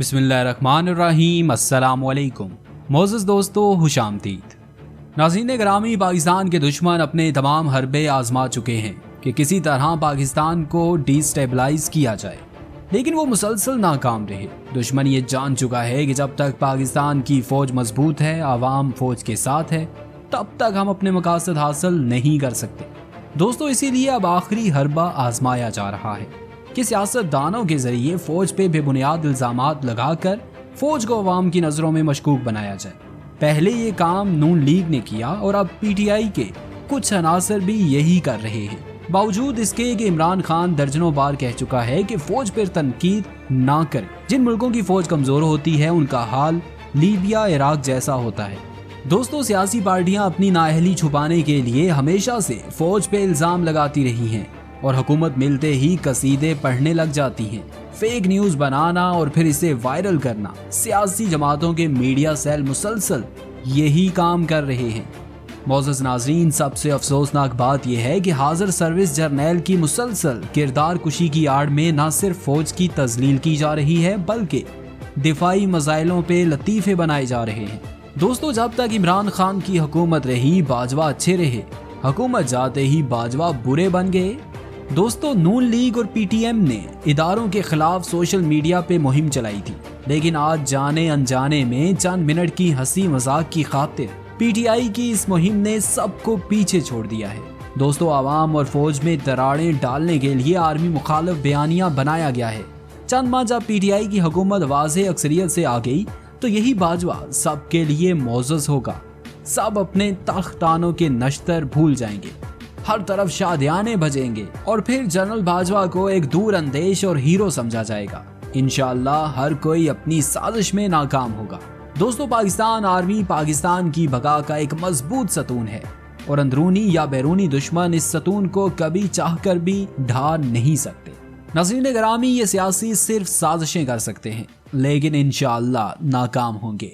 बिस्मिल्लाहिर्रहमानिर्रहीम। अस्सलामुअलैकुम। मोअज़्ज़ज़ दोस्तों, खुशामदीद। नाज़रीन ग्रामी, पाकिस्तान के दुश्मन अपने तमाम हरबे आजमा चुके हैं कि किसी तरह पाकिस्तान को डिस्टेबलाइज किया जाए, लेकिन वो मुसलसल नाकाम रहे। दुश्मन ये जान चुका है कि जब तक पाकिस्तान की फ़ौज मजबूत है, आवाम फ़ौज के साथ है, तब तक हम अपने मकासद हासिल नहीं कर सकते। दोस्तों, इसीलिए अब आखिरी हरबा आजमाया जा रहा है कि सियासतदानों के जरिए फौज पे बेबुनियाद इल्जामात लगाकर फौज को अवाम की नज़रों में मशकूक बनाया जाए। पहले ये काम नून लीग ने किया और अब पीटीआई के कुछ अनासर भी यही कर रहे हैं। बावजूद इसके कि इमरान खान दर्जनों बार कह चुका है कि फौज पर तनकीद ना करें। जिन मुल्कों की फौज कमजोर होती है उनका हाल लीबिया, इराक जैसा होता है। दोस्तों, सियासी पार्टियां अपनी नाअहली छुपाने के लिए हमेशा से फौज पे इल्जाम लगाती रही हैं और हुकूमत मिलते ही कसीदे पढ़ने लग जाती हैं। फेक न्यूज़ बनाना और फिर इसे वायरल करना, सियासी जमातों के मीडिया सेल मुसलसल यही काम कर रहे हैं। मोअज़्ज़ज़ नाज़रीन, सबसे अफसोसनाक बात यह है कि हाजिर सर्विस जर्नैल की मुसलसल किरदार कुशी की आड़ में न सिर्फ फौज की तजलील की जा रही है, बल्कि दिफाई मसाइलों पे लतीफ़े बनाए जा रहे हैं। दोस्तों, जब तक इमरान खान की हुकूमत रही, बाजवा अच्छे रहे। हुकूमत जाते ही बाजवा बुरे बन गए। दोस्तों, नून लीग और पीटीएम ने इदारों के खिलाफ सोशल मीडिया पे मुहिम चलाई थी, लेकिन आज जाने अनजाने में चंद मिनट की हंसी मजाक की खातिर पीटीआई की इस मुहिम ने सबको पीछे छोड़ दिया है। दोस्तों, आवाम और फौज में दरारें डालने के लिए आर्मी मुखालिफ बयानियां बनाया गया है। चंद माह जब पीटीआई की हुकूमत वाज़ेह अक्सरियत से आ गई तो यही बाजवा सबके लिए मोअज़्ज़ज़ होगा। सब अपने तख्तानों के नश्तर भूल जाएंगे, हर तरफ शादियाने बजेंगे और फिर जनरल बाजवा को एक दूर अंदेश और हीरो समझा जाएगा। इंशाअल्लाह हर कोई अपनी साजिश में नाकाम होगा। दोस्तों, पाकिस्तान आर्मी पाकिस्तान की बका का एक मजबूत सतून है और अंदरूनी या बैरूनी दुश्मन इस सतून को कभी चाहकर भी ढा नहीं सकते। नाज़रीन गिरामी, ये सियासी सिर्फ साजिशें कर सकते हैं, लेकिन इंशाअल्लाह नाकाम होंगे।